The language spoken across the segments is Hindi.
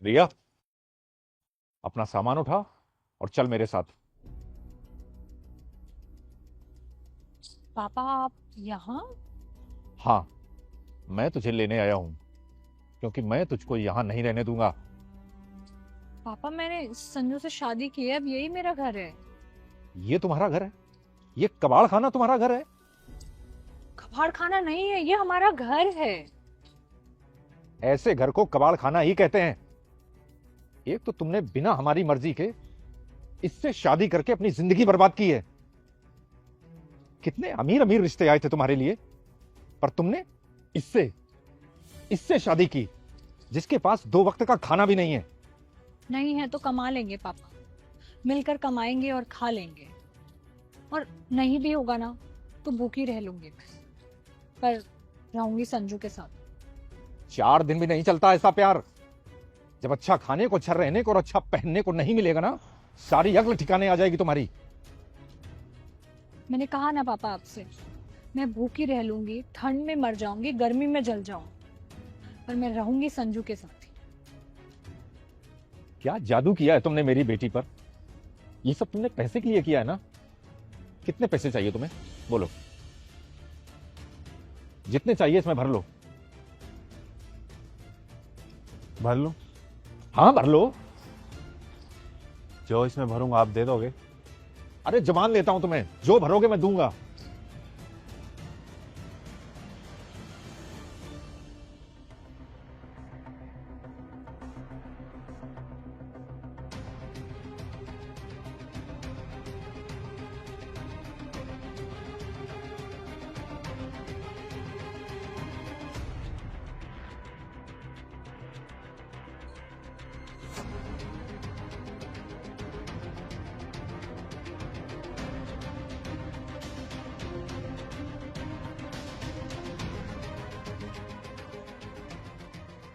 रिया, अपना सामान उठा और चल मेरे साथ। पापा आप यहाँ? हाँ, मैं तुझे लेने आया हूं क्योंकि मैं तुझको यहां नहीं रहने दूंगा। पापा मैंने संजू से शादी की है, अब यही मेरा घर है। ये तुम्हारा घर है? ये कबाड़ खाना तुम्हारा घर है? कबाड़ खाना नहीं है, ये हमारा घर है। ऐसे घर को कबाड़ खाना ही कहते हैं। एक तो तुमने बिना हमारी मर्जी के इससे शादी करके अपनी जिंदगी बर्बाद की है। कितने अमीर अमीर रिश्ते आए थे तुम्हारे लिए, पर तुमने इससे इससे शादी की जिसके पास दो वक्त का खाना भी नहीं है। नहीं है तो कमा लेंगे पापा, मिलकर कमाएंगे और खा लेंगे। और नहीं भी होगा ना तो भूखी रह लूंगी मैं, पर रहूंगी संजू के साथ। 4 दिन भी नहीं चलता ऐसा प्यार। जब अच्छा खाने को, अच्छा रहने को और अच्छा पहनने को नहीं मिलेगा ना, सारी अक्ल ठिकाने आ जाएगी तुम्हारी। मैंने कहा ना पापा आपसे, मैं भूखी रह लूंगी, ठंड में मर जाऊंगी, गर्मी में जल जाऊं, पर मैं रहूंगी संजू के साथ ही। क्या जादू किया है तुमने मेरी बेटी पर? ये सब तुमने पैसे के लिए किया है ना? कितने पैसे चाहिए तुम्हें, बोलो। जितने चाहिए इसमें भर लो। भर लूं? हाँ, भर लो। जो इसमें भरूंगा आप दे दोगे? अरे जबान लेता हूं तुम्हें, जो भरोगे मैं दूंगा।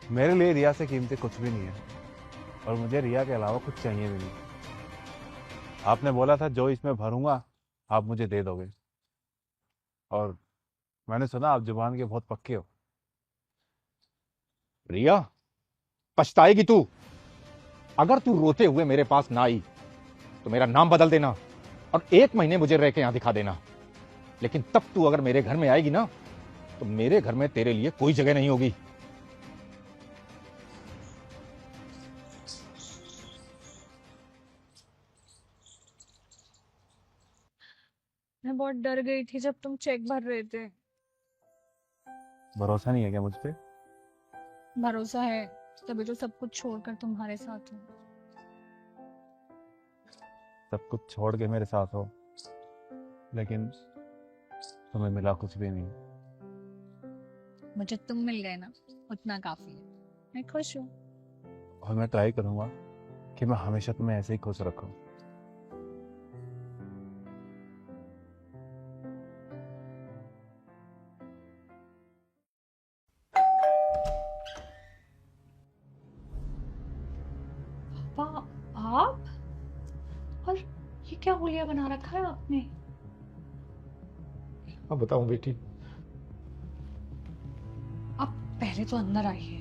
मेरे लिए रिया से कीमती कुछ भी नहीं है, और मुझे रिया के अलावा कुछ चाहिए भी नहीं। आपने बोला था जो इसमें भरूंगा आप मुझे दे दोगे, और मैंने सुना आप जुबान के बहुत पक्के हो। रिया, पछताएगी तू। अगर तू रोते हुए मेरे पास ना आई तो मेरा नाम बदल देना और 1 महीने मुझे रह के यहां दिखा देना। लेकिन तब तू अगर मेरे घर में आएगी ना, तो मेरे घर में तेरे लिए कोई जगह नहीं होगी। मैं बहुत डर गई थी जब तुम चेक भर रहे थे। भरोसा नहीं है क्या मुझ पे? भरोसा है, तभी तो सब कुछ छोड़कर तुम्हारे साथ हूँ। सब कुछ छोड़ के मेरे साथ हो, लेकिन तुम्हें मिला कुछ भी नहीं। मुझे तुम मिल गए ना, उतना काफी है। मैं खुश हूँ। और मैं ट्राई करूंगा कि मैं हमेशा तुम्हें ऐसे ही खुश रखूं। पापा आप, और ये क्या हुलिया बना रखा है आपने? अब बताऊं बेटी? आप पहले तो अंदर आइए।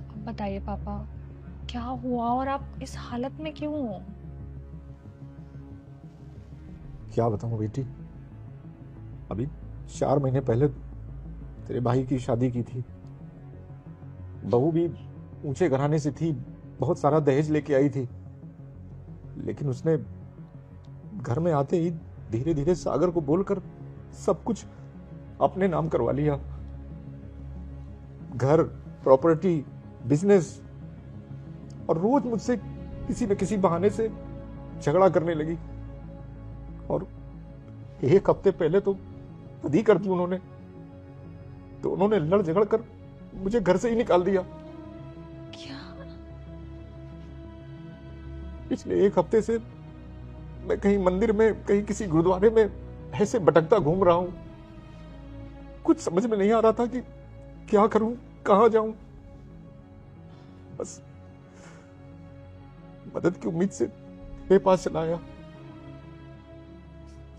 अब बताइए पापा, क्या हुआ और आप इस हालत में क्यों हो? क्या बताऊं बेटी? अभी 4 महीने पहले तेरे भाई की शादी की थी। बहू भी ऊंचे घराने से थी, बहुत सारा दहेज लेके आई थी। लेकिन उसने घर में आते ही धीरे धीरे सागर को बोलकर सब कुछ अपने नाम करवा लिया। घर, प्रॉपर्टी, बिजनेस। और रोज मुझसे किसी न किसी बहाने से झगड़ा करने लगी। और 1 हफ्ते पहले तो शादी कर दी उन्होंने। तो उन्होंने लड़ झगड़ कर मुझे घर से ही निकाल दिया। क्या? पिछले 1 हफ्ते से मैं कहीं मंदिर में, कहीं किसी गुरुद्वारे में ऐसे भटकता घूम रहा हूं। कुछ समझ में नहीं आ रहा था कि क्या करूं, कहां जाऊं। बस मदद की उम्मीद से मेरे पास चला आया।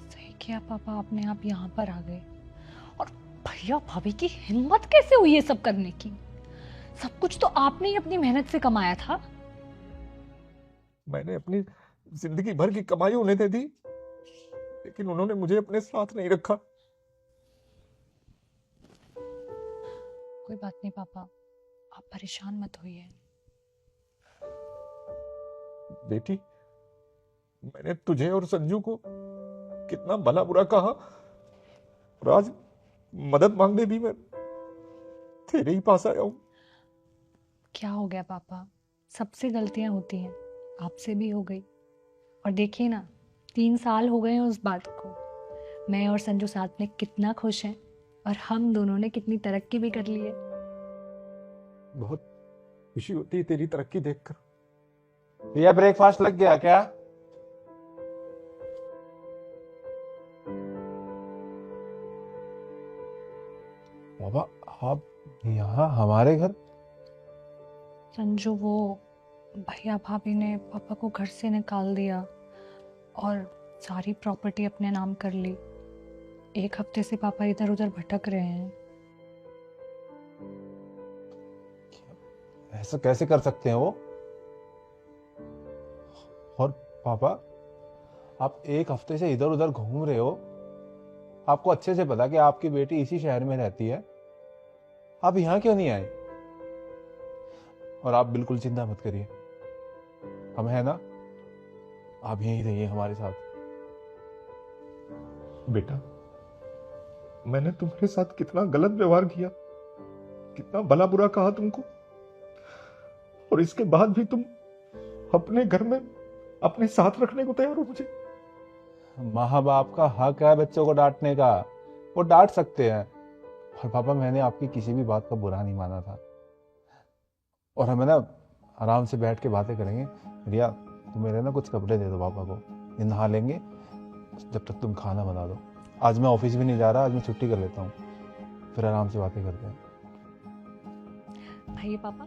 सही किया पापा, आपने आप यहाँ पर आ गए। और भैया भाभी की हिम्मत कैसे हुई ये सब करने की? सब कुछ तो आपने ही अपनी मेहनत से कमाया था। मैंने अपनी जिंदगी भर की कमाई उन्हें दे दी, लेकिन उन्होंने मुझे अपने साथ नहीं रखा। कोई बात नहीं पापा, आप परेशान मत होइए। बेटी, मैंने तुझे और संजू को कितना भला बुरा कहा, और आज मदद मांगने भी मैं तेरे ही पास आया हूं। क्या हो गया पापा, सबसे गलतियां होती हैं, आपसे भी हो गई। और देखिए ना, 3 साल हो गए हैं उस बात को। मैं और संजू साथ में कितना खुश हैं, और हम दोनों ने कितनी तरक्की भी कर ली है। बहुत खुशी होती है तेरी तरक्की देखकर। भैया ब्रेकफास्ट लग गया क्या? बाबा आप यहाँ हमारे घर? संजू, वो भैया भाभी ने पापा को घर से निकाल दिया और सारी प्रॉपर्टी अपने नाम कर ली। 1 हफ्ते से पापा इधर उधर भटक रहे हैं। ऐसा कैसे कर सकते हैं वो? और पापा, आप 1 हफ्ते से इधर उधर घूम रहे हो, आपको अच्छे से पता कि आपकी बेटी इसी शहर में रहती है, आप यहाँ क्यों नहीं आए? और आप बिल्कुल चिंता मत करिए, हम हैं ना, आप यहीं रहिए हमारे साथ। बेटा, मैंने तुम्हारे साथ कितना गलत व्यवहार किया, कितना भला बुरा कहा तुमको, और इसके बाद भी तुम अपने घर में अपने साथ रखने को तैयार हो मुझे। माँ बाप का हक है बच्चों को डांटने का, वो डांट सकते हैं। और पापा, मैंने आपकी किसी भी बात का बुरा नहीं माना था, और हमें ना आराम से बैठ के बातें करेंगे। रिया, तुम मेरे ना कुछ कपड़े दे दो पापा को, ये नहा लेंगे, जब तक तुम खाना बना दो। आज मैं ऑफिस भी नहीं जा रहा, आज मैं छुट्टी कर लेता हूँ, फिर आराम से बातें करते हैं। भाई पापा,